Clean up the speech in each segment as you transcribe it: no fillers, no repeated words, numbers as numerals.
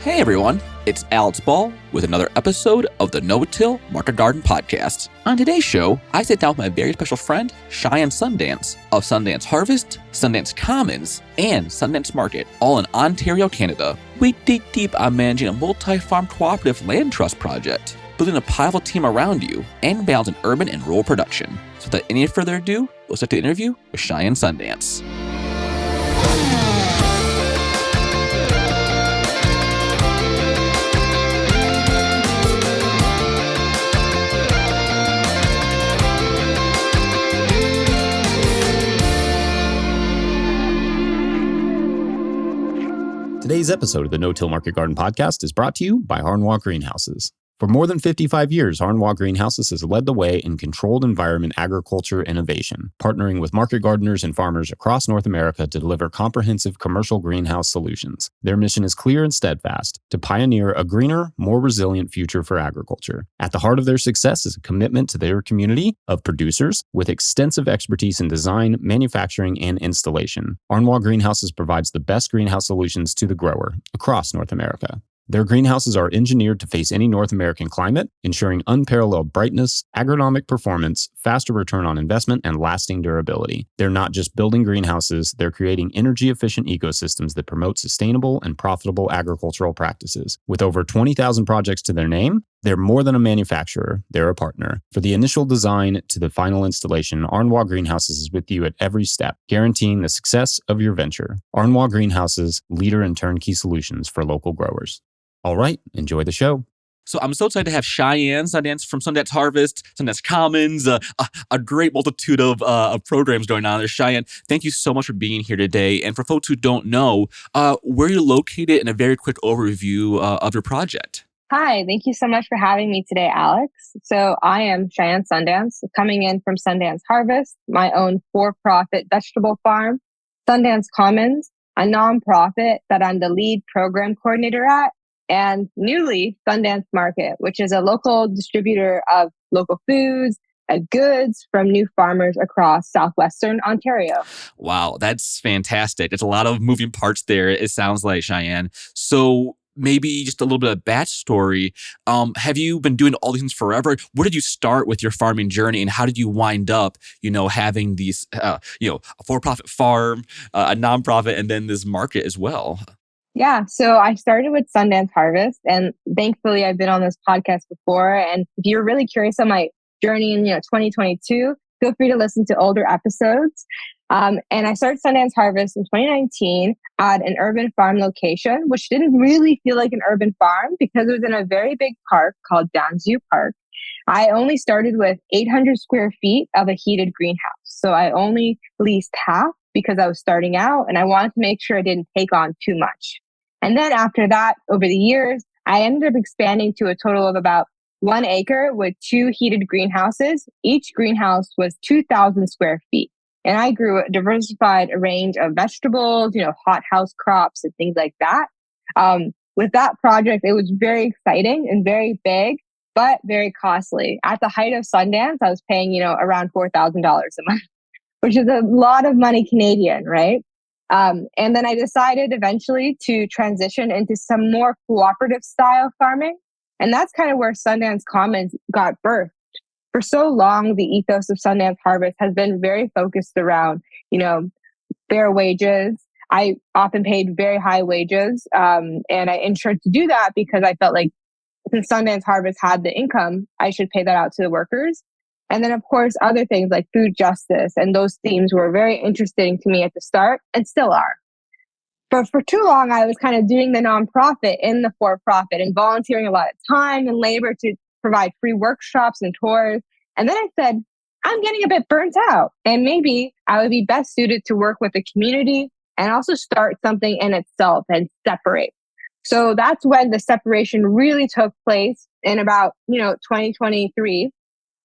Hey everyone, it's Alex Ball with another episode of the No-Till Market Garden Podcast. On today's show, I sit down with my very special friend, Cheyenne Sundance, of Sundance Harvest, Sundance Commons, and Sundance Market, all in Ontario, Canada. We dig deep on managing a multi-farm cooperative land trust project, building a powerful team around you, and balancing urban and rural production. So without any further ado, we'll start the interview with Cheyenne Sundance. Today's episode of the No-Till Market Garden Podcast is brought to you by Harnois Greenhouses. For more than 55 years, Harnois Greenhouses has led the way in controlled environment agriculture innovation, partnering with market gardeners and farmers across North America to deliver comprehensive commercial greenhouse solutions. Their mission is clear and steadfast: to pioneer a greener, more resilient future for agriculture. At the heart of their success is a commitment to their community of producers with extensive expertise in design, manufacturing, and installation. Harnois Greenhouses provides the best greenhouse solutions to the grower across North America. Their greenhouses are engineered to face any North American climate, ensuring unparalleled brightness, agronomic performance, faster return on investment, and lasting durability. They're not just building greenhouses, they're creating energy-efficient ecosystems that promote sustainable and profitable agricultural practices. With over 20,000 projects to their name, they're more than a manufacturer, they're a partner. For the initial design to the final installation, Harnois Greenhouses is with you at every step, guaranteeing the success of your venture. Harnois Greenhouses, leader in turnkey solutions for local growers. All right, enjoy the show. So I'm so excited to have Cheyenne Sundance from Sundance Harvest, Sundance Commons, a great multitude of programs going on there. Cheyenne, thank you so much for being here today. And for folks who don't know, where you're located and a very quick overview of your project. Hi, thank you so much for having me today, Alex. So I am Cheyenne Sundance, coming in from Sundance Harvest, my own for-profit vegetable farm, Sundance Commons, a nonprofit that I'm the lead program coordinator at, and newly Sundance Market, which is a local distributor of local foods and goods from new farmers across southwestern Ontario. Wow, that's fantastic. It's a lot of moving parts there, it sounds like, Cheyenne. So maybe just a little bit of backstory. Have you been doing all these things forever? Where did you start with your farming journey, and how did you wind up, having these, a for-profit farm, a nonprofit, and then this market as well? Yeah, so I started with Sundance Harvest, and thankfully I've been on this podcast before. And if you're really curious on my journey in 2022, feel free to listen to older episodes. And I started Sundance Harvest in 2019 at an urban farm location, which didn't really feel like an urban farm because it was in a very big park called Downsview Park. I only started with 800 square feet of a heated greenhouse. So I only leased half because I was starting out, and I wanted to make sure I didn't take on too much. And then after that, over the years, I ended up expanding to a total of about 1 acre with 2 heated greenhouses. Each greenhouse was 2,000 square feet. And I grew a diversified range of vegetables, hothouse crops and things like that. With that project, it was very exciting and very big, but very costly. At the height of Sundance, I was paying, around $4,000 a month, which is a lot of money Canadian, right? And then I decided eventually to transition into some more cooperative style farming. And that's kind of where Sundance Commons got birthed. For so long, the ethos of Sundance Harvest has been very focused around, fair wages. I often paid very high wages, and I ensured to do that because I felt like since Sundance Harvest had the income, I should pay that out to the workers. And then, of course, other things like food justice, and those themes were very interesting to me at the start and still are. But for too long, I was kind of doing the nonprofit in the for-profit and volunteering a lot of time and labor to provide free workshops and tours. And then I said, I'm getting a bit burnt out, and maybe I would be best suited to work with the community and also start something in itself and separate. So that's when the separation really took place in about, 2023.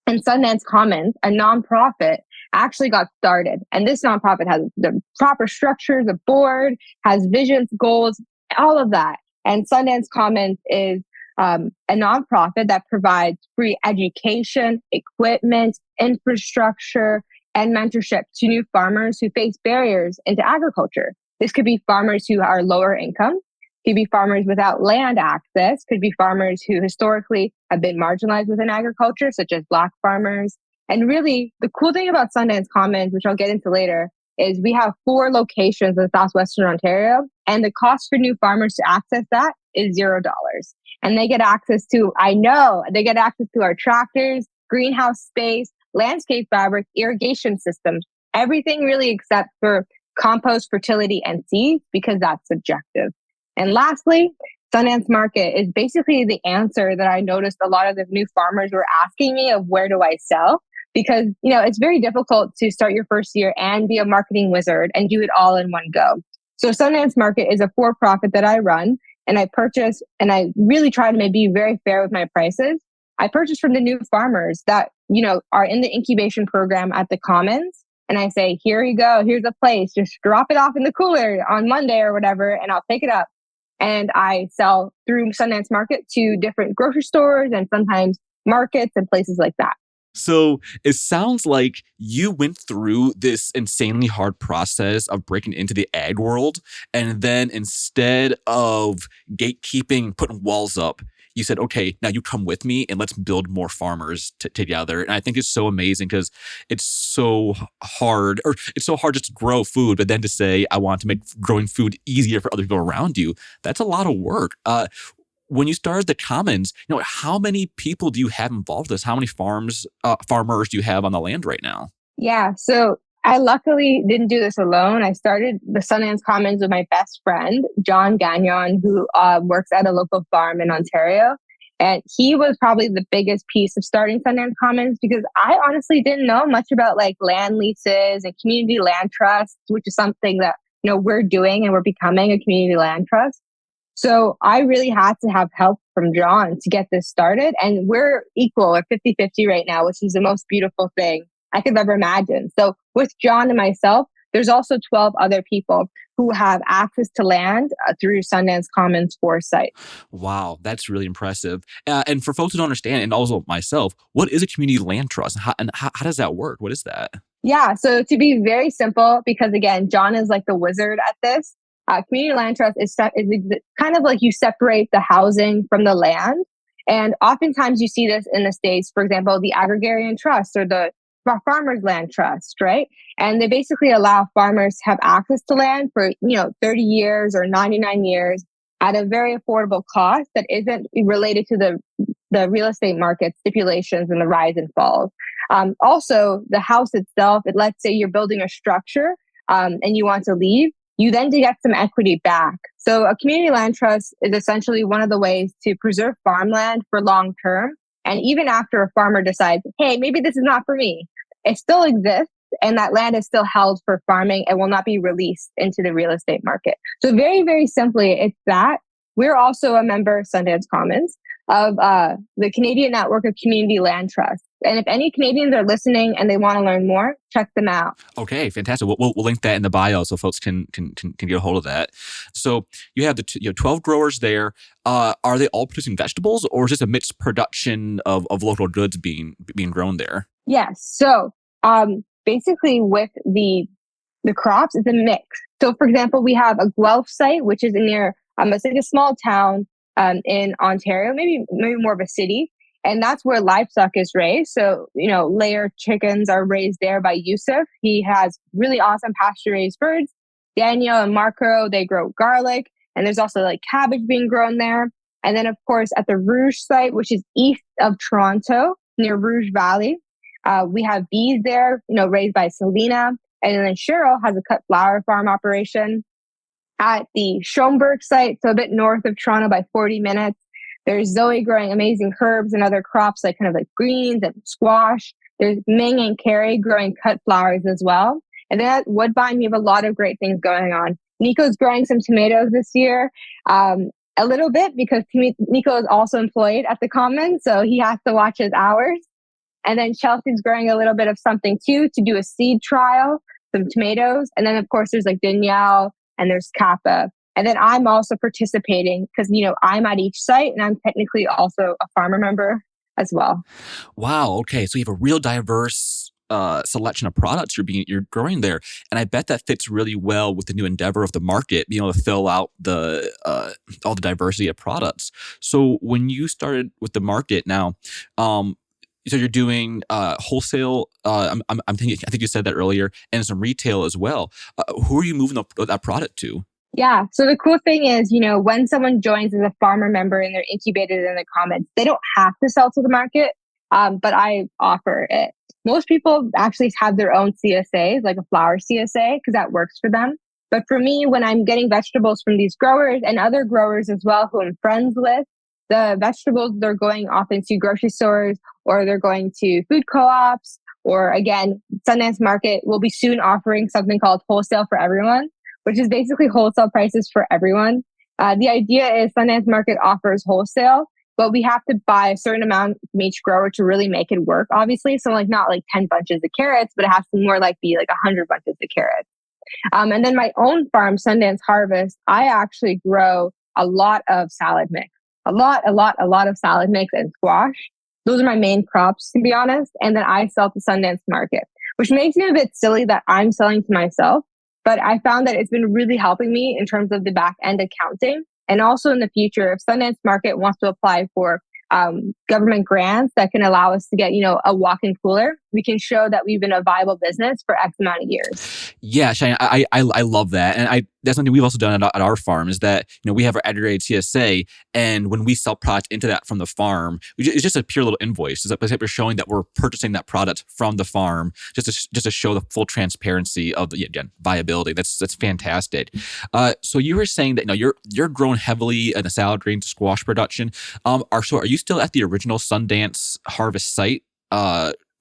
And Sundance Commons, a nonprofit, actually got started. And this nonprofit has the proper structure, the board, has visions, goals, all of that. And Sundance Commons is a nonprofit that provides free education, equipment, infrastructure, and mentorship to new farmers who face barriers into agriculture. This could be farmers who are lower income, could be farmers without land access, could be farmers who historically have been marginalized within agriculture, such as Black farmers. And really, the cool thing about Sundance Commons, which I'll get into later, is we have 4 locations in southwestern Ontario, and the cost for new farmers to access that is $0. And they get access to, they get access to our tractors, greenhouse space, landscape fabric, irrigation systems, everything really except for compost, fertility, and seeds, because that's subjective. And lastly, Sundance Market is basically the answer that I noticed a lot of the new farmers were asking me of where do I sell? Because, it's very difficult to start your first year and be a marketing wizard and do it all in one go. So Sundance Market is a for-profit that I run, and I purchase, and I really try to be very fair with my prices. I purchase from the new farmers that, are in the incubation program at the Commons. And I say, here you go, here's a place, just drop it off in the cooler on Monday or whatever, and I'll pick it up. And I sell through Sundance Market to different grocery stores and sometimes markets and places like that. So it sounds like you went through this insanely hard process of breaking into the ag world. And then instead of gatekeeping, putting walls up, you said, okay, now you come with me and let's build more farmers together. And I think it's so amazing because it's so hard just to grow food, but then to say, I want to make growing food easier for other people around you. That's a lot of work. When you started the Commons, how many people do you have involved with this? How many farmers do you have on the land right now? Yeah, so I luckily didn't do this alone. I started the Sundance Commons with my best friend, John Gagnon, who works at a local farm in Ontario. And he was probably the biggest piece of starting Sundance Commons because I honestly didn't know much about land leases and community land trusts, which is something that, we're doing and we're becoming a community land trust. So I really had to have help from John to get this started. And we're equal at 50-50 right now, which is the most beautiful thing I could ever imagine. So with John and myself, there's also 12 other people who have access to land through Sundance Commons foresight. Wow, that's really impressive. And for folks who don't understand, and also myself, what is a community land trust? And how does that work? What is that? Yeah, so to be very simple, because again, John is like the wizard at this. Community land trust is kind of like you separate the housing from the land. And oftentimes you see this in the States, for example, the agrarian trust or the farmers land trust, right? And they basically allow farmers to have access to land for, 30 years or 99 years at a very affordable cost that isn't related to the real estate market stipulations and the rise and falls. Also, the house itself, let's say you're building a structure and you want to leave, you then to get some equity back. So a community land trust is essentially one of the ways to preserve farmland for long term. And even after a farmer decides, hey, maybe this is not for me, it still exists and that land is still held for farming and will not be released into the real estate market. So very, very simply, it's that. We're also a member of Sundance Commons of the Canadian Network of Community Land Trusts. And if any Canadians are listening and they want to learn more, check them out. Okay, fantastic. We'll link that in the bio so folks can get a hold of that. So you have 12 growers there. Are they all producing vegetables, or is this a mixed production of local goods being grown there? Yes. So basically, with the crops, it's a mix. So, for example, we have a Guelph site, which is near it's like a small town in Ontario, maybe more of a city. And that's where livestock is raised. So, layer chickens are raised there by Yusuf. He has really awesome pasture-raised birds. Daniel and Marco, they grow garlic. And there's also cabbage being grown there. And then, of course, at the Rouge site, which is east of Toronto, near Rouge Valley, we have bees there, raised by Selena. And then Cheryl has a cut flower farm operation. At the Schomburg site, so a bit north of Toronto by 40 minutes, there's Zoe growing amazing herbs and other crops like greens and squash. There's Ming and Carrie growing cut flowers as well. And then at Woodbine, we have a lot of great things going on. Nico's growing some tomatoes this year, a little bit because Nico is also employed at the Commons, so he has to watch his hours. And then Chelsea's growing a little bit of something too to do a seed trial, some tomatoes. And then, of course, there's Danielle and there's Kappa. And then I'm also participating because, I'm at each site and I'm technically also a farmer member as well. Wow. Okay. So you have a real diverse selection of products you're growing there, and I bet that fits really well with the new endeavor of the market, being able to fill out the all the diversity of products. So when you started with the market now, so you're doing wholesale. I'm thinking. I think you said that earlier, and some retail as well. Who are you moving that product to? Yeah. So the cool thing is, when someone joins as a farmer member and they're incubated in the Commons, they don't have to sell to the market, but I offer it. Most people actually have their own CSAs, like a flower CSA, because that works for them. But for me, when I'm getting vegetables from these growers and other growers as well, who I'm friends with, the vegetables, they're going often to grocery stores or they're going to food co-ops, or again, Sundance Market will be soon offering something called Wholesale for Everyone, which is basically wholesale prices for everyone. The idea is Sundance Market offers wholesale, but we have to buy a certain amount from each grower to really make it work, obviously. So not like 10 bunches of carrots, but it has to more be 100 bunches of carrots. And then my own farm, Sundance Harvest, I actually grow a lot of salad mix, a lot of salad mix and squash. Those are my main crops, to be honest. And then I sell to Sundance Market, which makes me a bit silly that I'm selling to myself. But I found that it's been really helping me in terms of the back end accounting. And also in the future, if Sundance Market wants to apply for government grants that can allow us to get, a walk-in cooler, we can show that we've been a viable business for X amount of years. Yeah, Cheyenne, I love that. And that's something we've also done at our farm is that, we have our aggregated CSA, and when we sell product into that from the farm, it's just a pure little invoice. It's like we're showing that we're purchasing that product from the farm just to show the full transparency of the, again, viability. That's fantastic. So you were saying that, you're growing heavily in the salad greens squash production. Are you still at the original Sundance Harvest site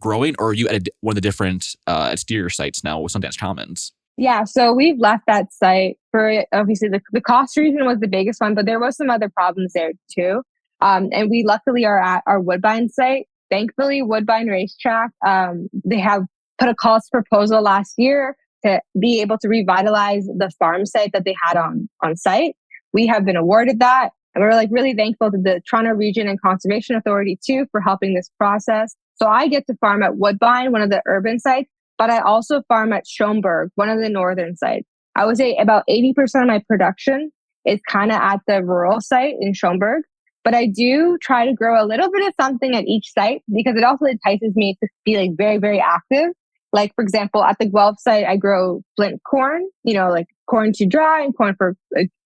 growing, or are you at one of the different exterior sites now with Sundance Commons? Yeah, so we've left that site for, obviously, the cost reason was the biggest one, but there was some other problems there too. And we luckily are at our Woodbine site. Thankfully, Woodbine Racetrack, they have put a cost proposal last year to be able to revitalize the farm site that they had on site. We have been awarded that. And we're really thankful to the Toronto Region and Conservation Authority too for helping this process. So I get to farm at Woodbine, one of the urban sites, but I also farm at Schomburg, one of the northern sites. I would say about 80% of my production is kind of at the rural site in Schomburg, but I do try to grow a little bit of something at each site because it also entices me to be very, very active. Like, for example, at the Guelph site, I grow flint corn, corn to dry and corn for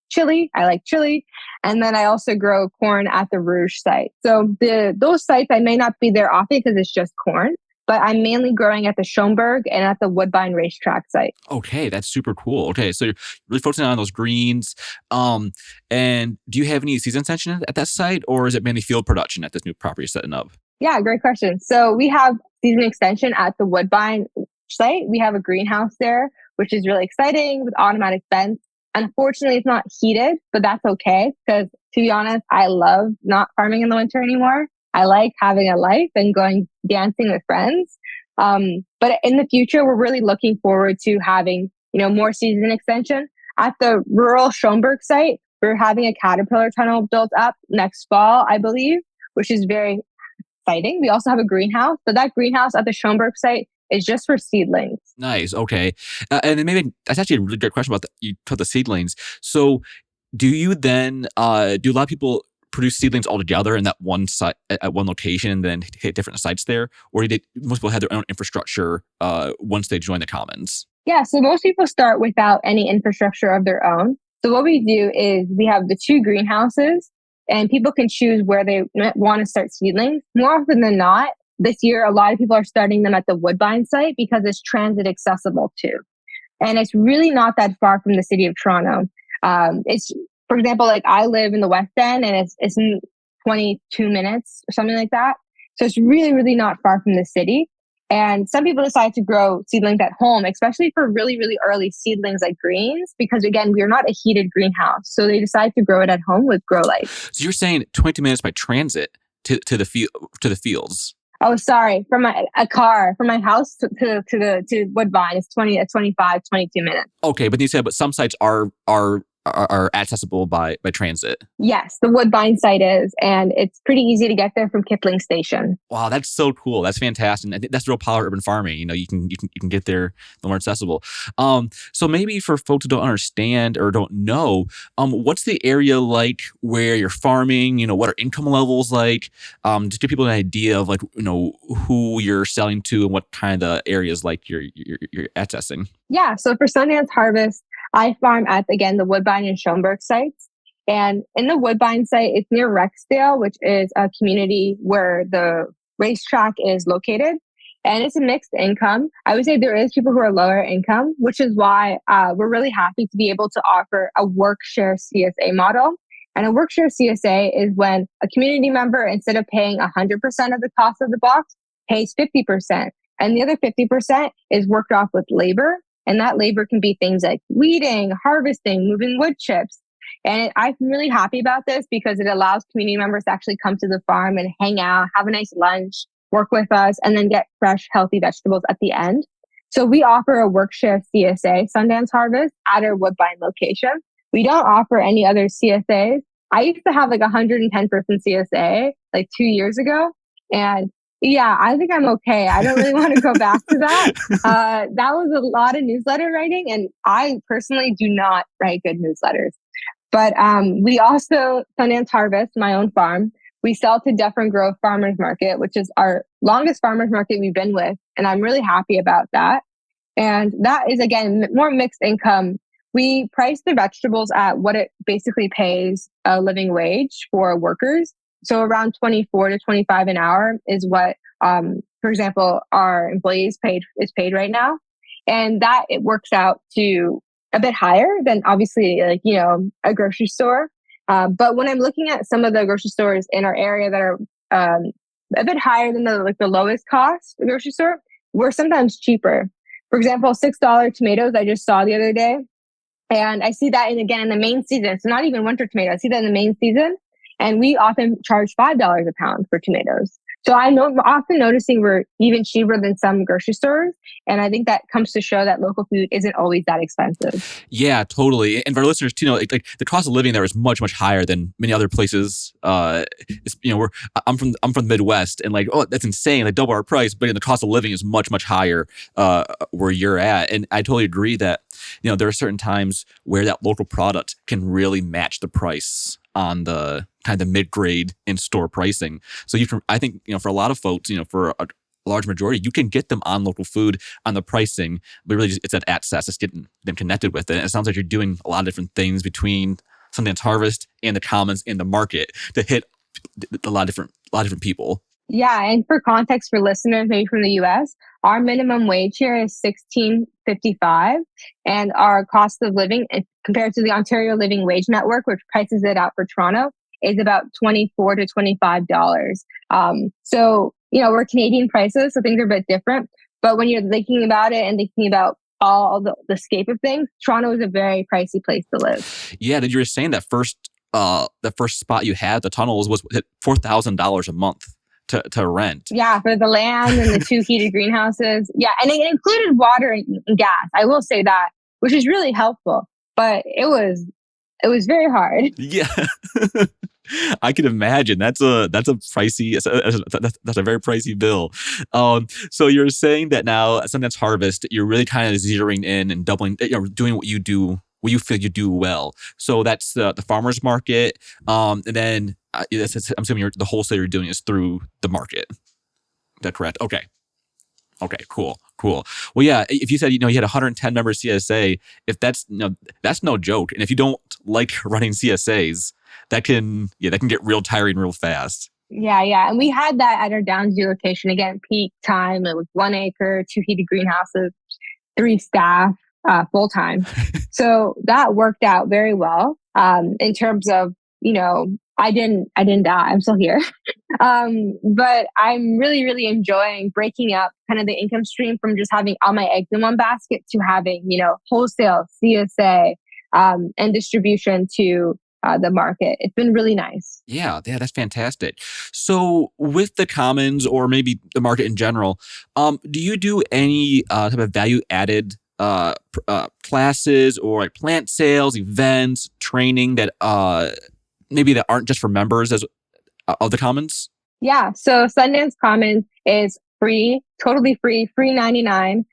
chili. I like chili. And then I also grow corn at the Rouge site. So those sites, I may not be there often because it's just corn, but I'm mainly growing at the Schomburg and at the Woodbine Racetrack site. Okay, that's super cool. Okay, so you're really focusing on those greens. And do you have any season extension at that site, or is it mainly field production at this new property you're setting up? Yeah, great question. So we have season extension at the Woodbine site. We have a greenhouse there, which is really exciting with automatic vents. Unfortunately, it's not heated, but that's okay because, to be honest, I love not farming in the winter anymore. I like having a life and going dancing with friends. But in the future, we're really looking forward to having, more season extension. At the rural Schomburg site, we're having a caterpillar tunnel built up next fall, I believe, which is very exciting. We also have a greenhouse, but that greenhouse at the Schomburg site is just for seedlings. Nice. Okay. And then maybe that's actually a really good question about you took the seedlings. So do you then, do a lot of people produce seedlings all together in that one site at one location and then hit different sites there? Or most people have their own infrastructure once they join the Commons? Yeah. So most people start without any infrastructure of their own. So what we do is we have the 2 greenhouses and people can choose where they want to start seedlings. More often than not, this year, a lot of people are starting them at the Woodbine site because it's transit accessible too. And it's really not that far from the city of Toronto. It's, for example, I live in the West End and it's in 22 minutes or something like that. So it's really, really not far from the city. And some people decide to grow seedlings at home, especially for really, really early seedlings like greens, because again, we are not a heated greenhouse. So they decide to grow it at home with grow lights. So you're saying 22 minutes by transit to the fields? Oh, sorry. From my house to Woodbine, it's 25, 22 minutes. Okay, but you said, but some sites are are accessible by transit. Yes, the Woodbine site is, and it's pretty easy to get there from Kipling Station. Wow, that's so cool. That's fantastic. And I think that's the real power of urban farming. You can get there more accessible. So maybe for folks who don't understand or don't know, what's the area like where you're farming? What are income levels like? Just give people an idea of who you're selling to and what kind of areas like you're accessing. Yeah, so for Sundance Harvest, I farm at, again, the Woodbine and Schoenberg sites. And in the Woodbine site, it's near Rexdale, which is a community where the racetrack is located. And it's a mixed income. I would say there is people who are lower income, which is why we're really happy to be able to offer a work share CSA model. And a work share CSA is when a community member, instead of paying 100% of the cost of the box, pays 50%. And the other 50% is worked off with labor. And that labor can be things like weeding, harvesting, moving wood chips. And I'm really happy about this because it allows community members to actually come to the farm and hang out, have a nice lunch, work with us, and then get fresh, healthy vegetables at the end. So we offer a work share CSA, Sundance Harvest, at our Woodbine location. We don't offer any other CSAs. I used to have like 110 person CSA like 2 years ago. And yeah, I think I'm okay. I don't really want to go back to that. That was a lot of newsletter writing, and I personally do not write good newsletters. But we also, Sundance Harvest, my own farm, we sell to Dufferin Grove Farmers Market, which is our longest farmers market we've been with. And I'm really happy about that. And that is, again, more mixed income. We price the vegetables at what it basically pays a living wage for workers. So around 24 to 25 an hour is what, for example, our employees is paid right now. And that it works out to a bit higher than obviously a grocery store. But when I'm looking at some of the grocery stores in our area that are a bit higher than the lowest cost grocery store, we're sometimes cheaper. For example, $6 tomatoes I just saw the other day. And I see that in the main season. It's not even winter tomatoes. I see that in the main season. And we often charge $5 a pound for tomatoes. So I'm often noticing we're even cheaper than some grocery stores. And I think that comes to show that local food isn't always that expensive. Yeah, totally. And for our listeners too, like the cost of living there is much, much higher than many other places. I'm from the Midwest, and that's insane, like double our price. But the cost of living is much, much higher where you're at. And I totally agree that there are certain times where that local product can really match the price on the kind of mid-grade in-store pricing. So I think, for a lot of folks, for a large majority, you can get them on local food, on the pricing, but really it's that access, it's getting them connected with it. And it sounds like you're doing a lot of different things between Sundance Harvest and the Commons and the market to hit a lot of different people. Yeah, and for context for listeners maybe from the US, our minimum wage here is $16.55, and our cost of living compared to the Ontario Living Wage Network, which prices it out for Toronto, is about $24 to $25. So, we're Canadian prices, so things are a bit different. But when you're thinking about it and thinking about all the scape of things, Toronto is a very pricey place to live. Yeah, you were saying that first spot you had, the tunnels, was $4,000 a month to rent. Yeah, for the land and the 2 heated greenhouses. Yeah, and it included water and gas. I will say that, which is really helpful. But it was very hard. Yeah, I can imagine. That's a pricey. That's a very pricey bill. So you're saying that now at Sundance Harvest, you're really kind of zeroing in and doubling, doing what you do, what you feel you do well. So that's the farmers market, and then I'm assuming the wholesale you're doing is through the market. Is that correct? Okay, cool. Well, yeah, if you said, you had 110 member CSA, if that's no joke. And if you don't like running CSAs, that can get real tiring real fast. Yeah. And we had that at our Downsview location. Again, peak time. It was 1 acre, 2 heated greenhouses, 3 staff, full time. So that worked out very well in terms of, I didn't die. I'm still here. But I'm really, really enjoying breaking up kind of the income stream from just having all my eggs in one basket to having, wholesale, CSA, and distribution to the market. It's been really nice. Yeah, that's fantastic. So with the Commons or maybe the market in general, do you do any type of value added classes or like plant sales, events, training that maybe that aren't just for members of the Commons? Yeah. So Sundance Commons is free, totally free, free 99.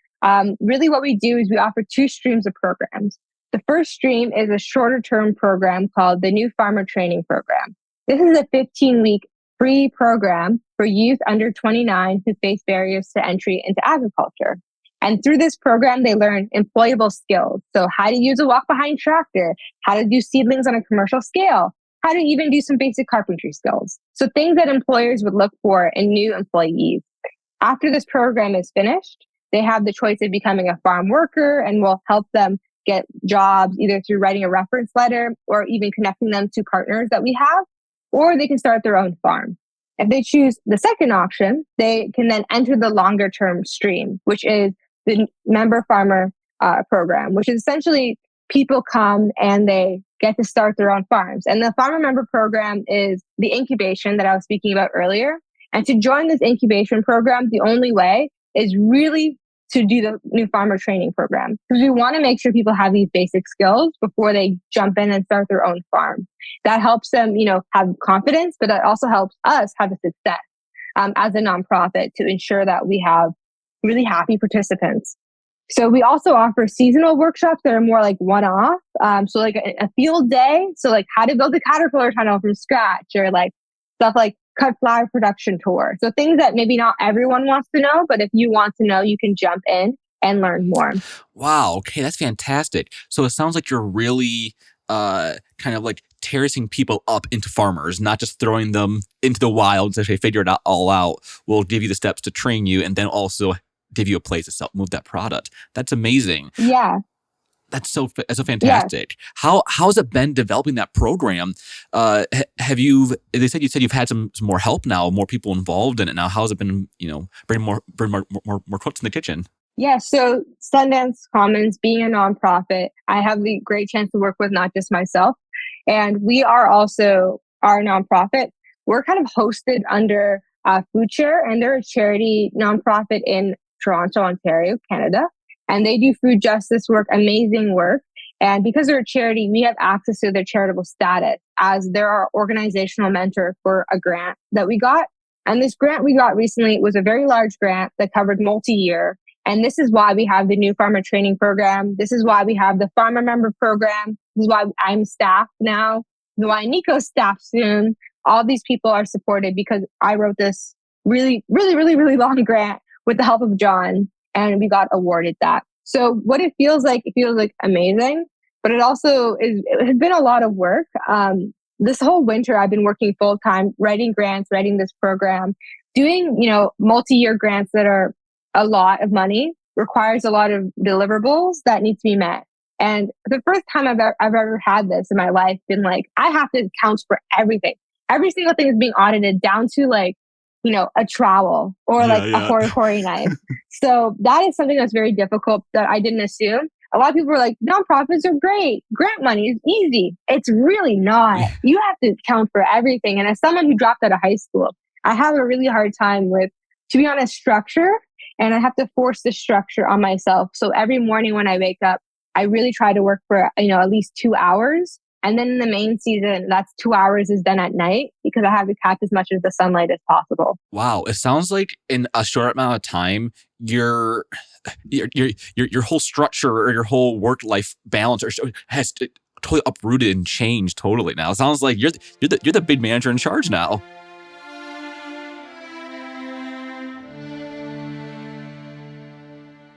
Really what we do is we offer two streams of programs. The first stream is a shorter term program called the New Farmer Training Program. This is a 15-week free program for youth under 29 who face barriers to entry into agriculture. And through this program, they learn employable skills. So how to use a walk-behind tractor, how to do seedlings on a commercial scale, how to even do some basic carpentry skills. So things that employers would look for in new employees. After this program is finished, they have the choice of becoming a farm worker, and we'll help them get jobs either through writing a reference letter or even connecting them to partners that we have, or they can start their own farm. If they choose the second option, they can then enter the longer term stream, which is the member farmer program, which is essentially people come and they get to start their own farms. And the farmer member program is the incubation that I was speaking about earlier. And to join this incubation program, the only way is really to do the new farmer training program, because we want to make sure people have these basic skills before they jump in and start their own farm. That helps them, have confidence, but that also helps us have a success as a nonprofit to ensure that we have really happy participants. So we also offer seasonal workshops that are more like one-off. So like a field day. So like how to build a caterpillar tunnel from scratch, or like stuff like cut flower production tour. So things that maybe not everyone wants to know, but if you want to know, you can jump in and learn more. Wow. Okay. That's fantastic. So it sounds like you're really kind of like terracing people up into farmers, not just throwing them into the wilds as they figure it all out. We'll give you the steps to train you and then also give you a place to move that product. That's amazing. Yeah. That's so fantastic. Yeah. How's it been developing that program? Have you? They said you've had some more help now, more people involved in it now. How's it been? Bring more cooks in the kitchen. Yeah. So Sundance Commons, being a nonprofit, I have the great chance to work with not just myself, and we are also our nonprofit. We're kind of hosted under Food Share, and they're a charity nonprofit in Toronto, Ontario, Canada. And they do food justice work, amazing work. And because they're a charity, we have access to their charitable status as they're our organizational mentor for a grant that we got. And this grant we got recently was a very large grant that covered multi-year. And this is why we have the new farmer training program. This is why we have the farmer member program. This is why I'm staffed now. This is why Nico's staffed soon. All these people are supported because I wrote this really, really, really, really long grant with the help of John. And we got awarded that. So what it feels like amazing, but it also it has been a lot of work. This whole winter, I've been working full time, writing grants, writing this program, doing, multi-year grants that are a lot of money, requires a lot of deliverables that need to be met. And the first time I've ever had this in my life, been like, I have to account for everything. Every single thing is being audited down to like, a trowel or a hori-hori knife. So that is something that's very difficult that I didn't assume. A lot of people are like, nonprofits are great. Grant money is easy. It's really not. You have to account for everything. And as someone who dropped out of high school, I have a really hard time with, to be honest, structure. And I have to force the structure on myself. So every morning when I wake up, I really try to work for, at least 2 hours. And then in the main season, that's 2 hours is done at night because I have to catch as much of the sunlight as possible. Wow. It sounds like in a short amount of time, your whole structure or your whole work-life balance has totally uprooted and changed totally now. It sounds like you're the big manager in charge now.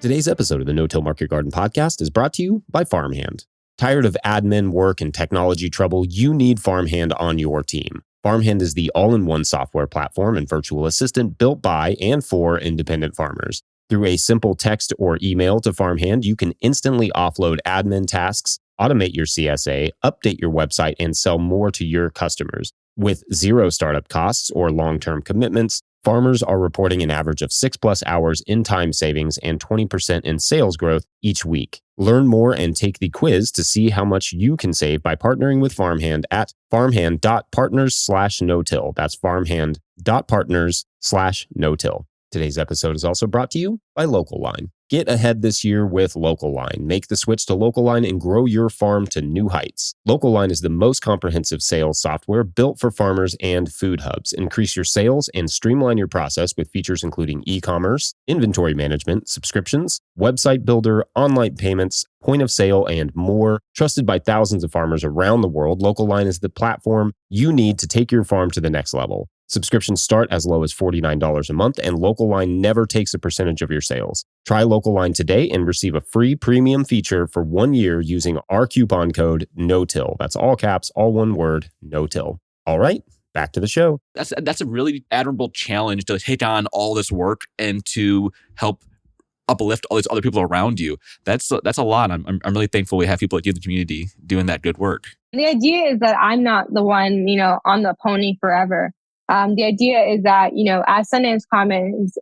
Today's episode of the No-Till Market Garden podcast is brought to you by Farmhand. Tired of admin work and technology trouble? You need Farmhand on your team. Farmhand is the all-in-one software platform and virtual assistant built by and for independent farmers. Through a simple text or email to Farmhand, you can instantly offload admin tasks, automate your CSA, update your website, and sell more to your customers. With zero startup costs or long-term commitments, farmers are reporting an average of 6+ hours in time savings and 20% in sales growth each week. Learn more and take the quiz to see how much you can save by partnering with Farmhand at farmhand.partners/no-till. That's farmhand.partners/no-till. Today's episode is also brought to you by Local Line. Get ahead this year with Local Line. Make the switch to Local Line and grow your farm to new heights. Local Line is the most comprehensive sales software built for farmers and food hubs. Increase your sales and streamline your process with features including e-commerce, inventory management, subscriptions, website builder, online payments, point of sale, and more. Trusted by thousands of farmers around the world, Local Line is the platform you need to take your farm to the next level. Subscriptions start as low as $49 a month, and Local Line never takes a percentage of your sales. Try Local Line today and receive a free premium feature for 1 year using our coupon code NOTILL. That's all caps, all one word, NOTILL. All right, back to the show. That's a really admirable challenge to take on all this work and to help uplift all these other people around you. That's a lot. I'm really thankful we have people like you in the community doing that good work. The idea is that I'm not the one, on the pony forever. The idea is that, as Sundance Commons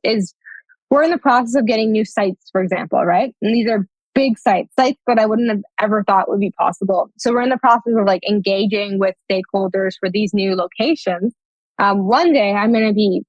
we're in the process of getting new sites, for example, right? And these are big sites that I wouldn't have ever thought would be possible. So we're in the process of engaging with stakeholders for these new locations. One day I'm going to be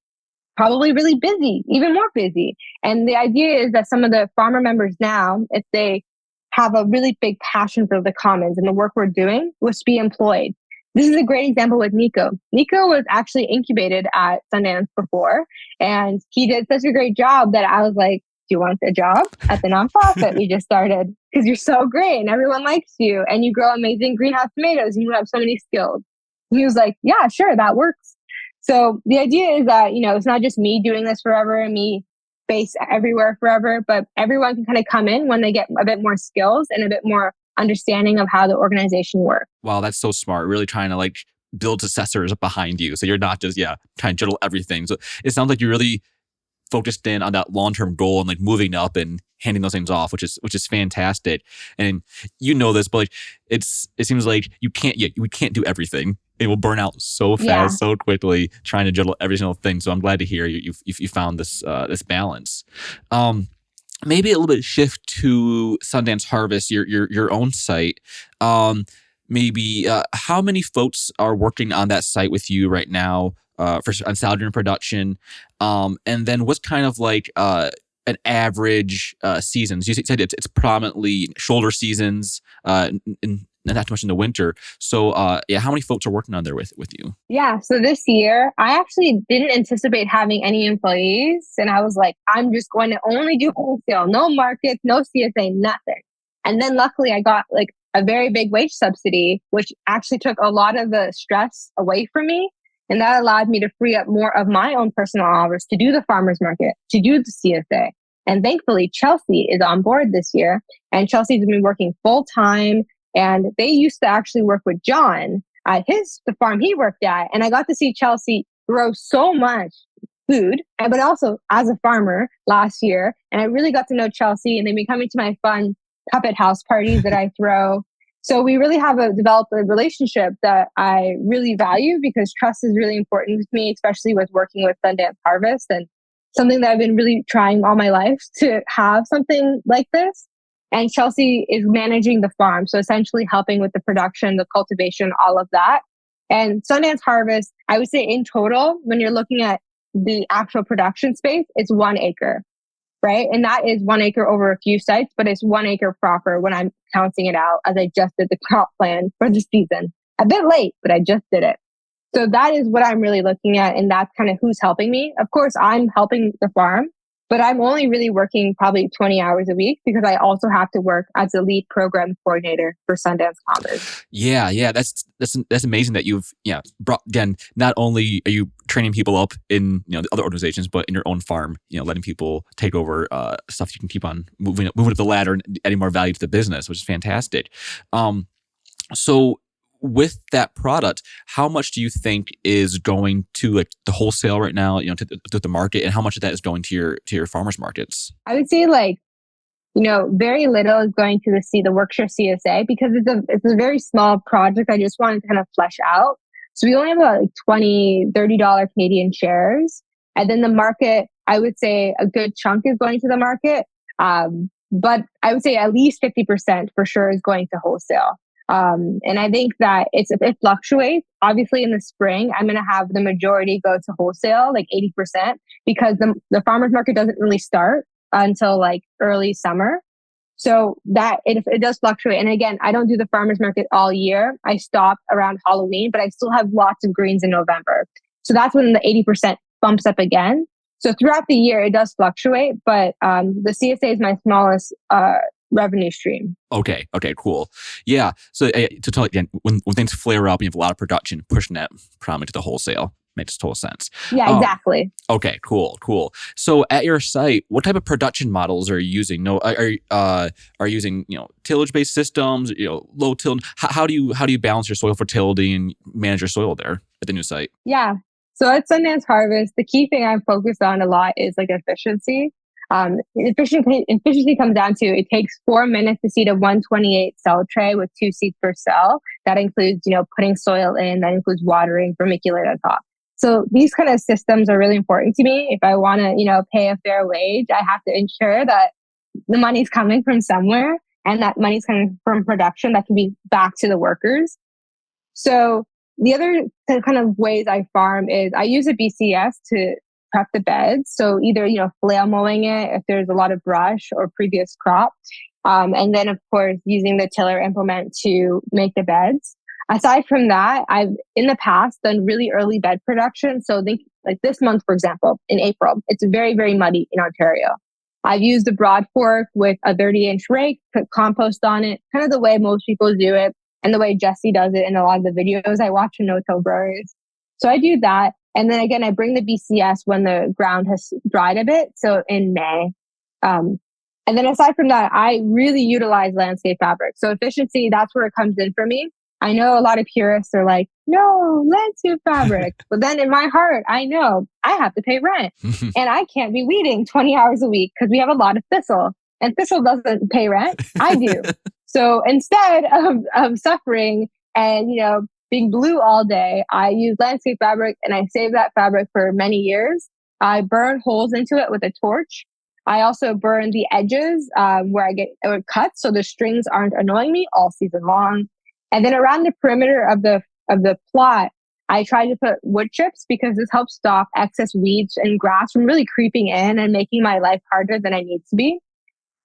probably really busy, even more busy. And the idea is that some of the farmer members now, if they have a really big passion for the commons and the work we're doing, will be employed. This is a great example with Nico. Nico was actually incubated at Sundance before, and he did such a great job that I was like, do you want a job at the nonprofit we just started? Because you're so great and everyone likes you and you grow amazing greenhouse tomatoes and you have so many skills. And he was like, yeah, sure, that works. So the idea is that, it's not just me doing this forever and me based everywhere forever, but everyone can kind of come in when they get a bit more skills and a bit more understanding of how the organization works. Wow, that's so smart. Really trying to build successors behind you. So you're not just, trying to juggle everything. So it sounds like you're really focused in on that long-term goal and moving up and handing those things off, which is fantastic. And this, but it seems like we can't do everything. It will burn out so fast, so quickly, trying to juggle every single thing. So I'm glad to hear you found this balance. Maybe a little bit shift to Sundance Harvest, your own site. Maybe how many folks are working on that site with you right now on salad and production? And then what's kind of an average seasons? You said it's predominantly shoulder seasons, and not too much in the winter. So how many folks are working on there with you? Yeah, so this year, I actually didn't anticipate having any employees. And I was like, I'm just going to only do wholesale, no markets, no CSA, nothing. And then luckily I got a very big wage subsidy, which actually took a lot of the stress away from me. And that allowed me to free up more of my own personal hours to do the farmers market, to do the CSA. And thankfully, Chelsea is on board this year. And Chelsea's been working full time. And they used to actually work with John at the farm he worked at. And I got to see Chelsea grow so much food, but also as a farmer last year. And I really got to know Chelsea, and they've been coming to my fun puppet house parties that I throw. So we really have developed a relationship that I really value, because trust is really important to me, especially with working with Sundance Harvest, and something that I've been really trying all my life to have something like this. And Chelsea is managing the farm. So essentially helping with the production, the cultivation, all of that. And Sundance Harvest, I would say in total, when you're looking at the actual production space, it's 1 acre, right? And that is 1 acre over a few sites, but it's 1 acre proper when I'm counting it out, as I just did the crop plan for the season. A bit late, but I just did it. So that is what I'm really looking at. And that's kind of who's helping me. Of course, I'm helping the farm, but I'm only really working probably 20 hours a week, because I also have to work as a lead program coordinator for Sundance Commons. Yeah. That's amazing that you've brought, again, not only are you training people up in the other organizations, but in your own farm, letting people take over stuff you can keep on moving up the ladder and adding more value to the business, which is fantastic. So with that product, how much do you think is going to the wholesale right now, to the market, and how much of that is going to your farmers markets? I would say very little is going to the Workshare CSA, because it's a very small project. I just wanted to kind of flesh out. So we only have about $20, $30 Canadian shares. And then the market, I would say a good chunk is going to the market. But I would say at least 50% for sure is going to wholesale. And I think that it fluctuates. Obviously in the spring, I'm going to have the majority go to wholesale, 80%, because the farmers market doesn't really start until like early summer. So that it does fluctuate. And again, I don't do the farmers market all year. I stop around Halloween, but I still have lots of greens in November. So that's when the 80% bumps up again. So throughout the year, it does fluctuate, but the CSA is my smallest revenue stream. Okay, cool. Yeah. So to tell you again, when things flare up, you have a lot of production, pushing that probably to the wholesale. Makes total sense. Yeah, exactly. Okay, cool. So at your site, what type of production models are you using? No, are you using tillage-based systems? Low till. How do you balance your soil fertility and manage your soil there at the new site? Yeah. So at Sundance Harvest, the key thing I'm focused on a lot is like efficiency. Efficiency comes down to it takes 4 minutes to seed a 128 cell tray with 2 seeds per cell. That includes putting soil in. That includes watering, vermiculite on top. So these kind of systems are really important to me. If I want to, pay a fair wage, I have to ensure that the money's coming from somewhere and that money's coming from production that can be back to the workers. So the other kind of ways I farm is I use a BCS to prep the beds. So either, flail mowing it if there's a lot of brush or previous crop. And then of course, using the tiller implement to make the beds. Aside from that, I've in the past done really early bed production. So think like this month, for example, in April, it's very, very muddy in Ontario. I've used a broad fork with a 30-inch rake, put compost on it, kind of the way most people do it and the way Jesse does it in a lot of the videos I watch in no-till growers. So I do that. And then again, I bring the BCS when the ground has dried a bit. So in May. And then aside from that, I really utilize landscape fabric. So efficiency, that's where it comes in for me. I know a lot of purists are like, no, landscape fabric. But then in my heart, I know I have to pay rent and I can't be weeding 20 hours a week because we have a lot of thistle and thistle doesn't pay rent. I do. So instead of suffering and, being blue all day, I use landscape fabric and I save that fabric for many years. I burn holes into it with a torch. I also burn the edges where it cuts so the strings aren't annoying me all season long. And then around the perimeter of the plot, I try to put wood chips because this helps stop excess weeds and grass from really creeping in and making my life harder than it needs to be.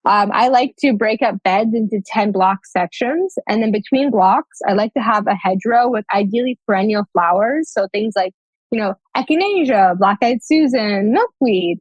I like to break up beds into 10 block sections. And then between blocks, I like to have a hedgerow with ideally perennial flowers. So things like, echinacea, black-eyed Susan, milkweed.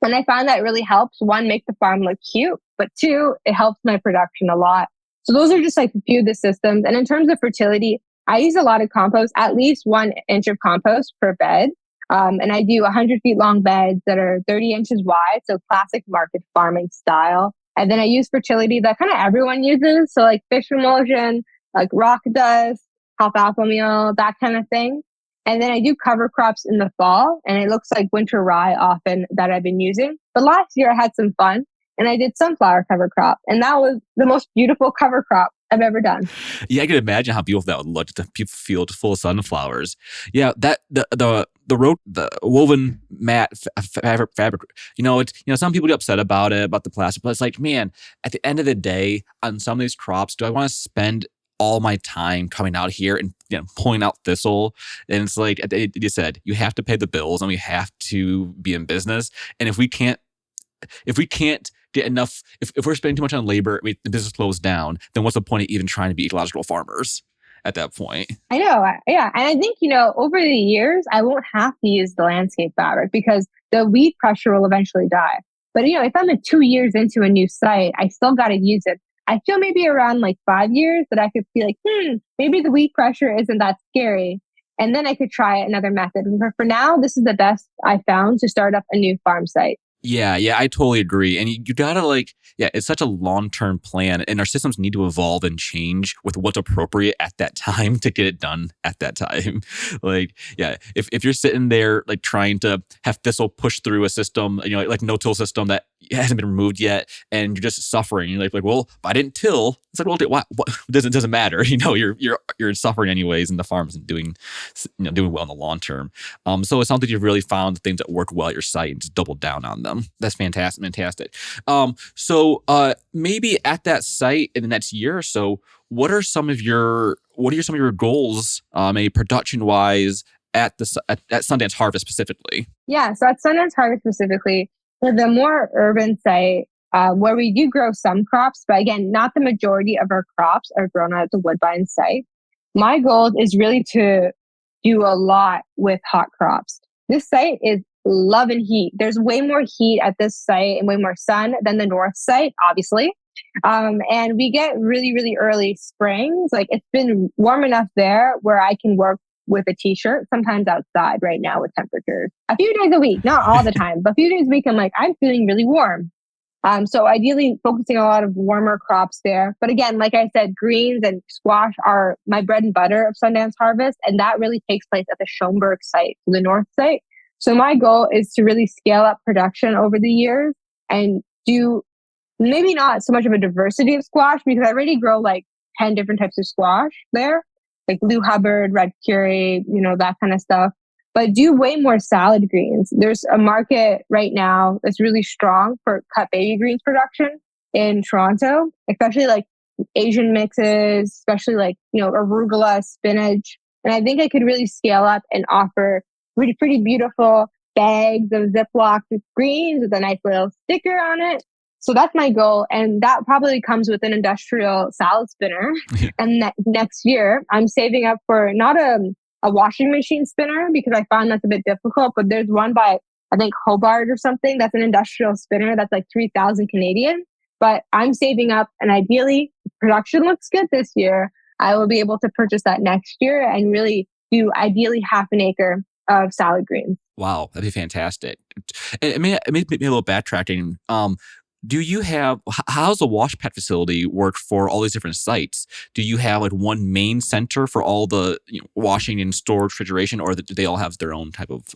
And I find that really helps, one, make the farm look cute, but two, it helps my production a lot. So those are just like a few of the systems. And in terms of fertility, I use a lot of compost, at least 1 inch of compost per bed. And I do 100 feet long beds that are 30 inches wide. So classic market farming style. And then I use fertility that kind of everyone uses. So like fish emulsion, like rock dust, alfalfa meal, that kind of thing. And then I do cover crops in the fall and it looks like winter rye often that I've been using. But last year I had some fun. And I did sunflower cover crop. And that was the most beautiful cover crop I've ever done. Yeah, I can imagine how beautiful that would look, the field full of sunflowers. Yeah, that the woven mat fabric. Some people get upset about the plastic, but it's like, man, at the end of the day, on some of these crops, do I want to spend all my time coming out here and pulling out thistle? And it's like you said, you have to pay the bills and we have to be in business. And if we can't get enough, if we're spending too much on labor, the business slows down, then what's the point of even trying to be ecological farmers at that point? I know. Yeah. And I think, over the years, I won't have to use the landscape fabric because the weed pressure will eventually die. But, if I'm 2 years into a new site, I still got to use it. I feel maybe around like 5 years that I could be like, maybe the weed pressure isn't that scary. And then I could try another method. But for now, this is the best I found to start up a new farm site. Yeah, I totally agree. And you gotta it's such a long-term plan and our systems need to evolve and change with what's appropriate at that time to get it done at that time. If you're sitting there trying to have thistle push through a system, like no-till system that hasn't been removed yet and you're just suffering, you're like, well, if I didn't till, it's like, well, what? It doesn't matter. You're suffering anyways and the farm isn't doing well in the long term. So it sounds like you've really found the things that work well at your site and just doubled down on them. That's fantastic. So maybe at that site in the next year or so, what are some of your goals, maybe production wise at Sundance Harvest specifically? Yeah, so at Sundance Harvest specifically, For the more urban site, where we do grow some crops, but again, not the majority of our crops are grown at the Woodbine site. My goal is really to do a lot with hot crops. This site is loving heat. There's way more heat at this site and way more sun than the north site, obviously. And we get really, really early springs. Like it's been warm enough there where I can work with a t-shirt, sometimes outside right now with temperatures. A few days a week, not all the time, but a few days a week, I'm like, I'm feeling really warm. So ideally focusing a lot of warmer crops there. But again, like I said, greens and squash are my bread and butter of Sundance Harvest. And that really takes place at the Schoenberg site, the north site. So my goal is to really scale up production over the years and do maybe not so much of a diversity of squash because I already grow like 10 different types of squash there, like Blue Hubbard, Red Curie, that kind of stuff. But do way more salad greens. There's a market right now that's really strong for cut baby greens production in Toronto, especially like Asian mixes, especially like, arugula, spinach. And I think I could really scale up and offer pretty beautiful bags of Ziploc greens with a nice little sticker on it. So that's my goal. And that probably comes with an industrial salad spinner. And next year, I'm saving up for not a washing machine spinner because I found that's a bit difficult, but there's one by, I think, Hobart or something. That's an industrial spinner. That's like 3,000 Canadian. But I'm saving up and ideally production looks good this year. I will be able to purchase that next year and really do ideally half an acre of salad greens. Wow, that'd be fantastic. It may be a little backtracking. Do you have, how's the wash pad facility work for all these different sites? Do you have like one main center for all the washing and storage, refrigeration, or do they all have their own type of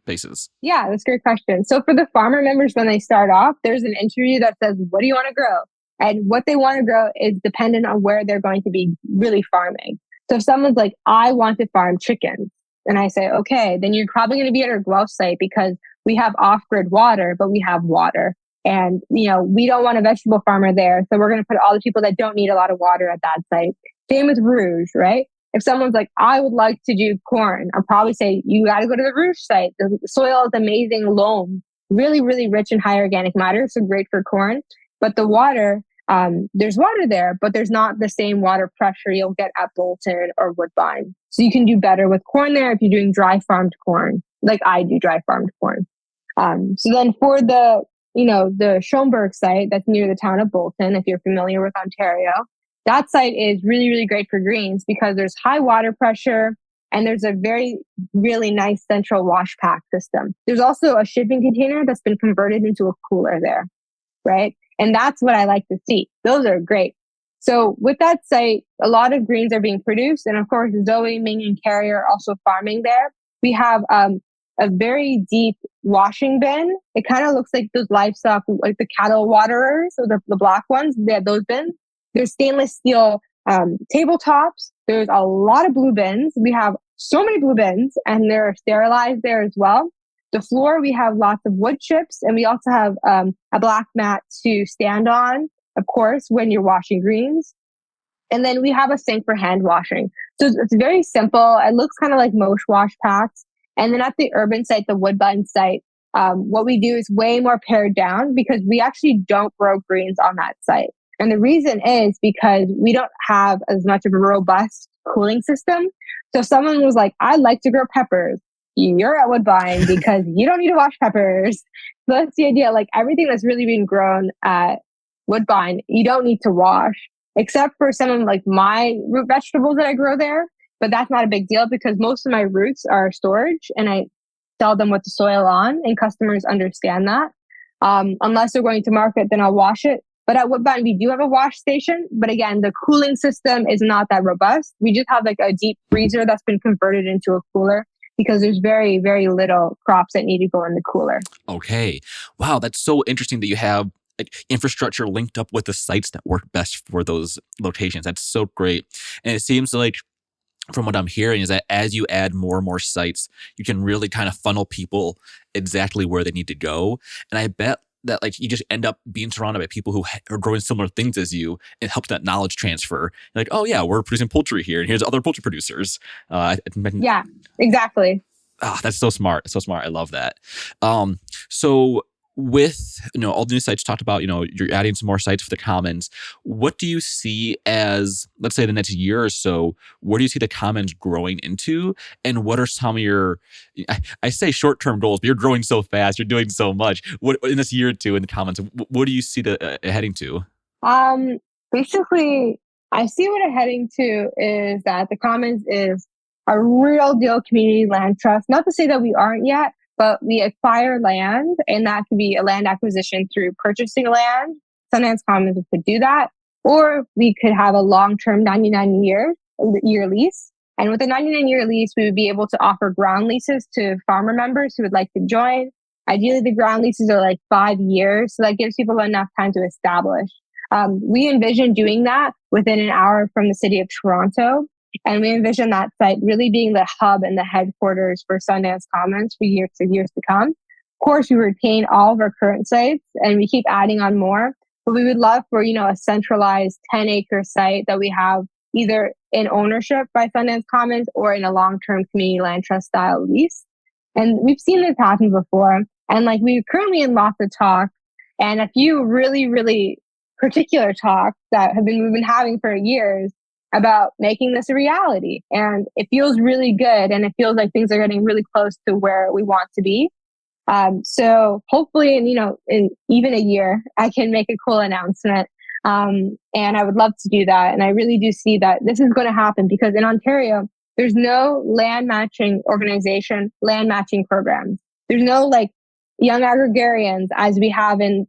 spaces? Yeah, that's a great question. So for the farmer members, when they start off, there's an interview that says, what do you want to grow? And what they want to grow is dependent on where they're going to be really farming. So if someone's like, I want to farm chickens, and I say, okay, then you're probably going to be at our Guelph site because we have off-grid water, but we have water. And, we don't want a vegetable farmer there. So we're going to put all the people that don't need a lot of water at that site. Same with Rouge, right? If someone's like, I would like to do corn, I'll probably say, you got to go to the Rouge site. The soil is amazing loam, really, really rich in high organic matter. So great for corn. But the water, there's water there, but there's not the same water pressure you'll get at Bolton or Woodbine. So you can do better with corn there if you're doing dry farmed corn, like I do dry farmed corn. So then for the Schoenberg site that's near the town of Bolton, if you're familiar with Ontario, that site is really, really great for greens because there's high water pressure and there's a very, really nice central wash pack system. There's also a shipping container that's been converted into a cooler there, right? And that's what I like to see. Those are great. So with that site, a lot of greens are being produced. And of course, Zoe, Ming, and Carrie are also farming there. We have a very deep washing bin. It kind of looks like those livestock, like the cattle waterers, or the black ones. They have those bins. There's stainless steel tabletops. There's a lot of blue bins. We have so many blue bins and they're sterilized there as well. The floor, we have lots of wood chips and we also have a black mat to stand on, of course, when you're washing greens. And then we have a sink for hand washing. So it's very simple. It looks kind of like most wash packs. And then at the urban site, the Woodbine site, what we do is way more pared down because we actually don't grow greens on that site. And the reason is because we don't have as much of a robust cooling system. So if someone was like, I'd like to grow peppers, you're at Woodbine because you don't need to wash peppers. So that's the idea. Like everything that's really being grown at Woodbine, you don't need to wash, except for some of like my root vegetables that I grow there. But that's not a big deal because most of my roots are storage and I sell them with the soil on and customers understand that. Unless they're going to market, then I'll wash it. But at Woodbine, we do have a wash station. But again, the cooling system is not that robust. We just have like a deep freezer that's been converted into a cooler because there's very, very little crops that need to go in the cooler. Okay. Wow, that's so interesting that you have like infrastructure linked up with the sites that work best for those locations. That's so great. And it seems like from what I'm hearing is that as you add more and more sites, you can really kind of funnel people exactly where they need to go. And I bet that like you just end up being surrounded by people who are growing similar things as you and helps that knowledge transfer. You're like, oh yeah, we're producing poultry here and here's other poultry producers. Yeah, exactly. That's so smart. So smart. I love that. So with all the new sites talked about, you're adding some more sites for the commons. What do you see as, let's say, the next year or so? Where do you see the commons growing into, and what are some of your, I say short-term goals, but you're growing so fast, you're doing so much. What in this year or two in the commons, what do you see heading to? Basically, I see what I'm heading to is that the commons is a real deal community land trust. Not to say that we aren't yet, but we acquire land, and that could be a land acquisition through purchasing land. Sundance Commons could do that. Or we could have a long-term 99-year lease. And with a 99-year lease, we would be able to offer ground leases to farmer members who would like to join. Ideally, the ground leases are like 5 years, so that gives people enough time to establish. We envision doing that within an hour from the city of Toronto. And we envision that site really being the hub and the headquarters for Sundance Commons for years to come. Of course, we retain all of our current sites and we keep adding on more, but we would love for, a centralized 10-acre site that we have either in ownership by Sundance Commons or in a long-term community land trust style lease. And we've seen this happen before. And we're currently in lots of talks and a few really, really particular talks that we've been having for years about making this a reality. And it feels really good. And it feels like things are getting really close to where we want to be. So hopefully, in even a year, I can make a cool announcement. And I would love to do that. And I really do see that this is going to happen because in Ontario, there's no land matching organization, land matching programs. There's no young agrarians as we have in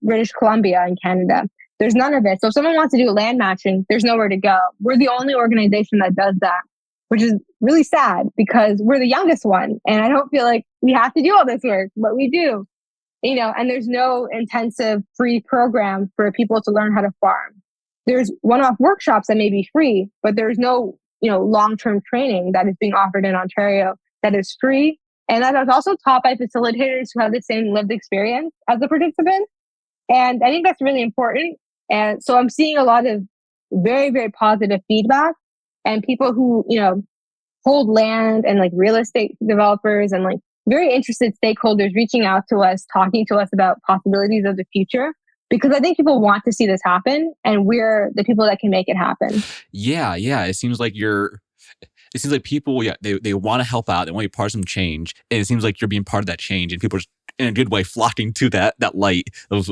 British Columbia and Canada. There's none of it. So if someone wants to do land matching, there's nowhere to go. We're the only organization that does that, which is really sad because we're the youngest one. And I don't feel like we have to do all this work, but we do, and there's no intensive free program for people to learn how to farm. There's one-off workshops that may be free, but there's no, long-term training that is being offered in Ontario that is free. And that is also taught by facilitators who have the same lived experience as the participants. And I think that's really important. And so I'm seeing a lot of very, very positive feedback and people who, hold land and real estate developers and very interested stakeholders reaching out to us, talking to us about possibilities of the future. Because I think people want to see this happen and we're the people that can make it happen. Yeah. It seems like people, they want to help out. They want to be part of some change. And it seems like you're being part of that change and people are just, in a good way, flocking to that light of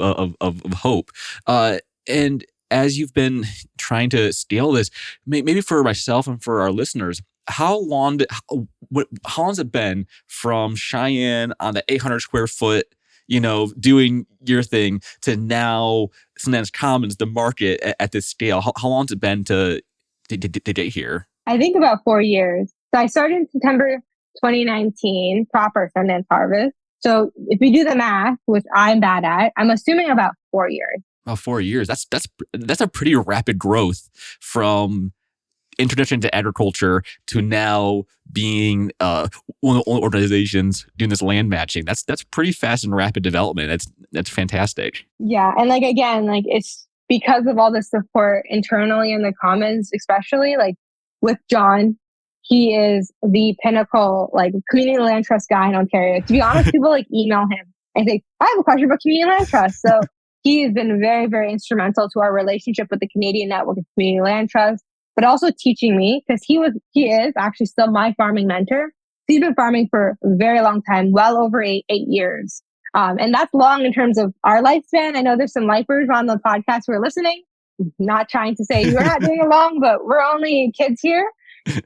hope. And as you've been trying to scale this, maybe for myself and for our listeners, how long has it been from Cheyenne on the 800 square foot, doing your thing to now Sundance Commons, the market at this scale? How long has it been to get here? I think about 4 years. So I started in September 2019, proper Sundance Harvest. So if we do the math, which I'm bad at, I'm assuming about 4 years. Oh, 4 years. That's a pretty rapid growth from introduction to agriculture to now being one of the only organizations doing this land matching. That's pretty fast and rapid development. That's fantastic. Yeah, and again, it's because of all the support internally in the Commons, especially with John. He is the pinnacle, community land trust guy in Ontario. To be honest, people email him and say, I have a question about community land trust. So he has been very, very instrumental to our relationship with the Canadian Network of Community Land Trust, but also teaching me because he is actually still my farming mentor. He's been farming for a very long time, well over eight years. And that's long in terms of our lifespan. I know there's some lifers on the podcast who are listening. Not trying to say you're not doing it long, but we're only kids here.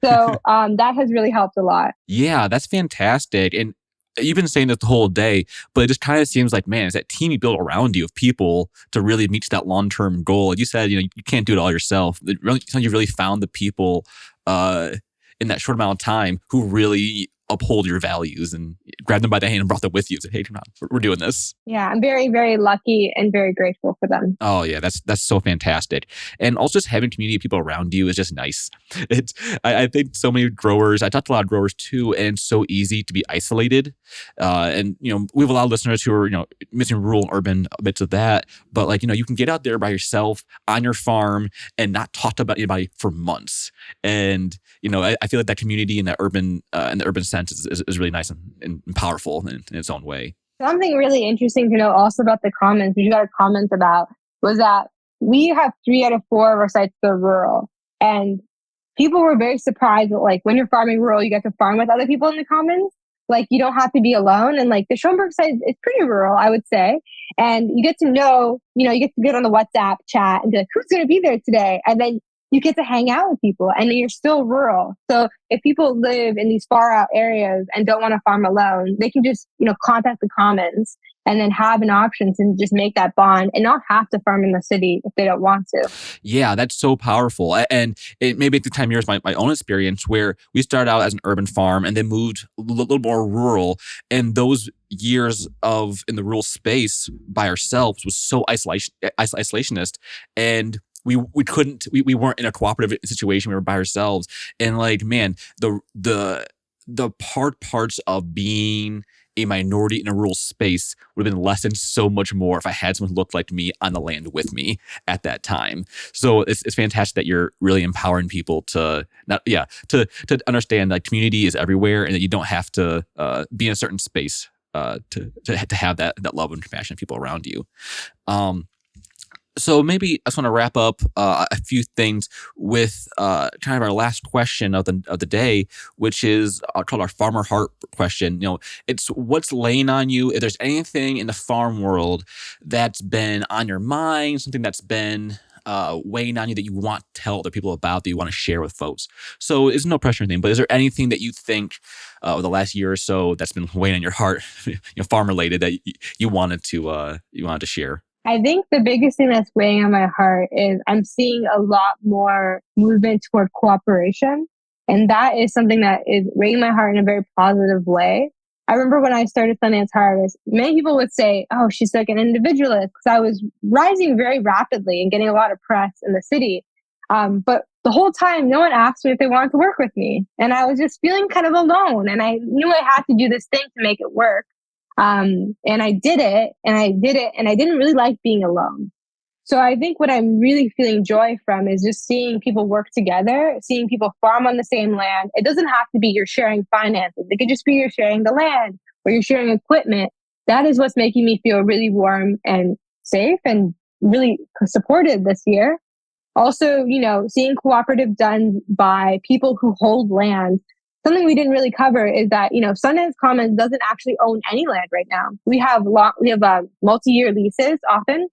So that has really helped a lot. Yeah, that's fantastic. And you've been saying this the whole day, but it just kind of seems like, man, it's that team you build around you of people to really reach that long-term goal. You said, you can't do it all yourself. You really found the people in that short amount of time who really uphold your values and grabbed them by the hand and brought them with you. Said, hey, come on, we're doing this. Yeah, I'm very, very lucky and very grateful for them. Oh yeah, that's so fantastic. And also just having community of people around you is just nice. I think so many growers, I talked to a lot of growers too, and it's so easy to be isolated. And we have a lot of listeners who are, missing rural and urban bits of that. But you can get out there by yourself on your farm and not talk to anybody for months. And I feel like that community in the urban sense is really nice and powerful in its own way. Something really interesting to know also about the Commons, which you got a comment about, was that we have 3 out of 4 of our sites that are rural. And people were very surprised that, like, when you're farming rural, you get to farm with other people in the Commons. Like, you don't have to be alone. And like the Schoenberg site is pretty rural, I would say. And you get to know, you get to get on the WhatsApp chat and be like, who's going to be there today? And then you get to hang out with people and you're still rural. So if people live in these far out areas and don't want to farm alone, they can just, contact the Commons and then have an option to just make that bond and not have to farm in the city if they don't want to. Yeah, that's so powerful. And it maybe at the time mirrors my own experience where we started out as an urban farm and then moved a little more rural. And those years in the rural space by ourselves was so isolationist. And we weren't in a cooperative situation. We were by ourselves. And like, man, the parts of being a minority in a rural space would have been lessened so much more if I had someone who looked like me on the land with me at that time. So it's fantastic that you're really empowering people to understand that community is everywhere and that you don't have to be in a certain space to have that love and compassion of people around you. So maybe I just want to wrap up a few things with kind of our last question of the day, which is called our Farmer Heart question. It's what's laying on you. If there's anything in the farm world that's been on your mind, something that's been weighing on you that you want to tell other people about, that you want to share with folks. So there's no pressure or anything, but is there anything that you think over the last year or so that's been weighing on your heart, farm related, that you wanted to share? I think the biggest thing that's weighing on my heart is I'm seeing a lot more movement toward cooperation. And that is something that is weighing my heart in a very positive way. I remember when I started Sundance Harvest, many people would say, oh, she's like an individualist, because I was rising very rapidly and getting a lot of press in the city. But the whole time, no one asked me if they wanted to work with me. And I was just feeling kind of alone. And I knew I had to do this thing to make it work. And I did it, and I didn't really like being alone. So I think what I'm really feeling joy from is just seeing people work together, seeing people farm on the same land. It doesn't have to be you're sharing finances. It could just be you're sharing the land or you're sharing equipment. That is what's making me feel really warm and safe and really supported this year. Also, seeing cooperative done by people who hold land. Something we didn't really cover is that, Sundance Commons doesn't actually own any land right now. We have multi-year leases often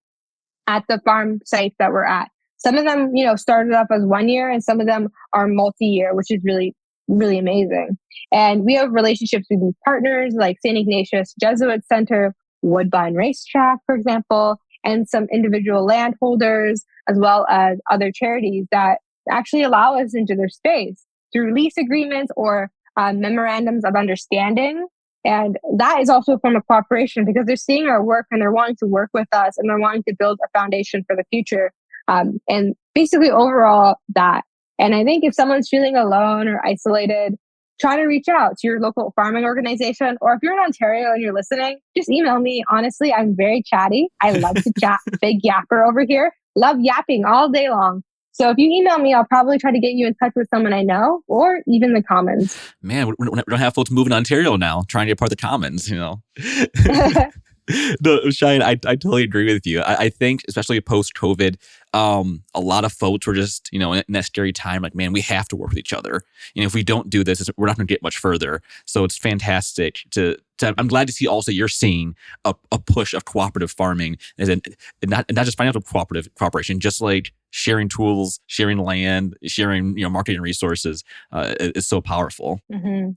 at the farm sites that we're at. Some of them, started off as 1 year, and some of them are multi-year, which is really, really amazing. And we have relationships with these partners like St. Ignatius Jesuit Center, Woodbine Racetrack, for example, and some individual landholders, as well as other charities that actually allow us into their space through lease agreements or memorandums of understanding. And that is also a form of cooperation because they're seeing our work and they're wanting to work with us and they're wanting to build a foundation for the future. And basically overall that. And I think if someone's feeling alone or isolated, try to reach out to your local farming organization. Or if you're in Ontario and you're listening, just email me. Honestly, I'm very chatty. I love to chat. Big yapper over here. Love yapping all day long. So if you email me, I'll probably try to get you in touch with someone I know or even the Commons. Man, we don't have folks moving to Ontario now trying to be part of the Commons, No, Cheyenne, I totally agree with you. I think, especially post-COVID, a lot of folks were just, in that scary time, like, man, we have to work with each other. If we don't do this, we're not going to get much further. So it's fantastic I'm glad to see also you're seeing a push of cooperative farming, and not just financial cooperation, just like sharing tools, sharing land, sharing marketing resources is so powerful. Mm-hmm.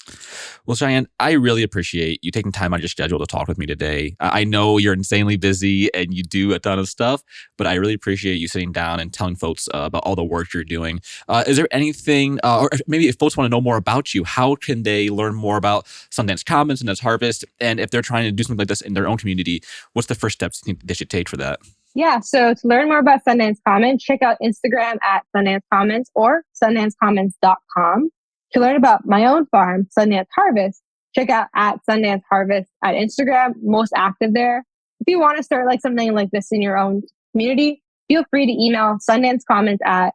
Well, Cheyenne, I really appreciate you taking time out of your schedule to talk with me today. I know you're insanely busy and you do a ton of stuff, but I really appreciate you sitting down and telling folks about all the work you're doing. Is there anything, or maybe if folks want to know more about you, how can they learn more about Sundance Commons and Sundance Harvest? And if they're trying to do something like this in their own community, what's the first steps you think they should take for that? Yeah, so to learn more about Sundance Commons, check out Instagram at Sundance Commons or sundancecommons.com. To learn about my own farm, Sundance Harvest, check out at Sundance Harvest at Instagram, most active there. If you want to start like something like this in your own community, feel free to email Sundance Commons at,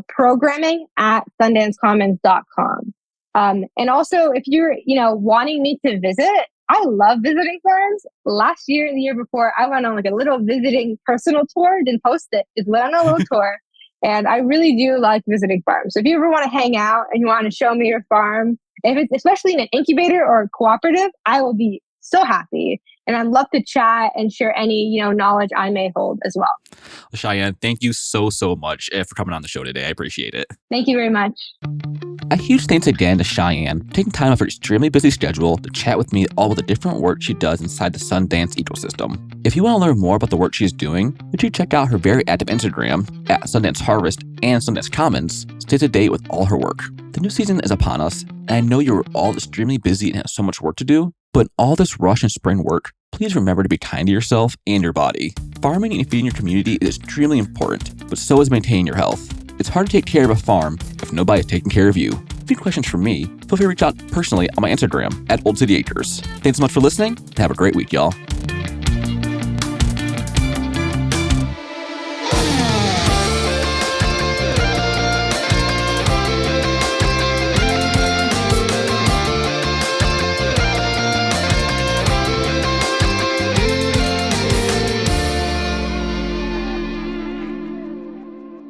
programming at sundancecommons.com. And also, if you're, wanting me to visit, I love visiting farms. Last year and the year before, I went on like a little visiting personal tour, didn't post it, just went on a little tour. And I really do like visiting farms. So if you ever want to hang out and you want to show me your farm, if it's especially in an incubator or a cooperative, I will be so happy. And I'd love to chat and share any, knowledge I may hold as well. Well, Cheyenne, thank you so much for coming on the show today. I appreciate it. Thank you very much. A huge thanks again to Cheyenne for taking time off her extremely busy schedule to chat with me all of the different work she does inside the Sundance ecosystem. If you want to learn more about the work she's doing, make sure you check out her very active Instagram at Sundance Harvest and Sundance Commons to stay up to date with all her work. The new season is upon us, and I know you're all extremely busy and have so much work to do, but in all this rush and spring work, please remember to be kind to yourself and your body. Farming and feeding your community is extremely important, but so is maintaining your health. It's hard to take care of a farm if nobody's taking care of you. If you have questions for me, feel free to reach out personally on my Instagram at Old City Acres. Thanks so much for listening, and have a great week, y'all.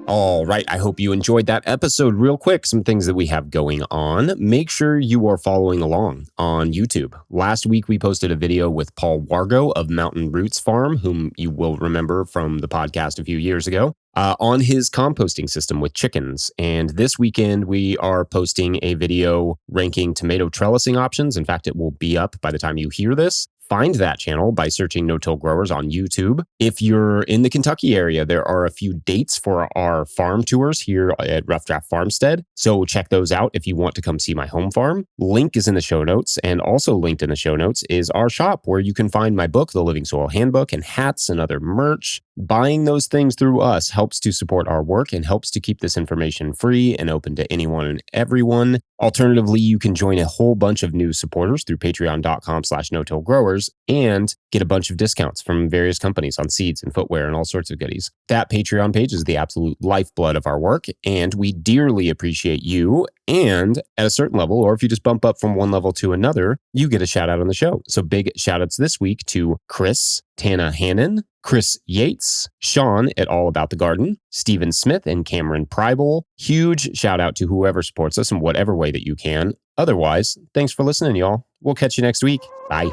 All right. I hope you enjoyed that episode. Real quick, some things that we have going on. Make sure you are following along on YouTube. Last week, we posted a video with Paul Wargo of Mountain Roots Farm, whom you will remember from the podcast a few years ago, on his composting system with chickens. And this weekend, we are posting a video ranking tomato trellising options. In fact, it will be up by the time you hear this. Find that channel by searching No-Till Growers on YouTube. If you're in the Kentucky area, there are a few dates for our farm tours here at Rough Draft Farmstead. So check those out if you want to come see my home farm. Link is in the show notes, and also linked in the show notes is our shop where you can find my book, The Living Soil Handbook, and hats and other merch. Buying those things through us helps to support our work and helps to keep this information free and open to anyone and everyone. Alternatively, you can join a whole bunch of new supporters through patreon.com/no-till growers and get a bunch of discounts from various companies on seeds and footwear and all sorts of goodies. That Patreon page is the absolute lifeblood of our work, and we dearly appreciate you. And at a certain level, or if you just bump up from one level to another, you get a shout out on the show. So big shout outs this week to Chris, Tana Hannon, Chris Yates, Sean at All About the Garden, Stephen Smith, and Cameron Pribel. Huge shout out to whoever supports us in whatever way that you can. Otherwise, thanks for listening, y'all. We'll catch you next week. Bye.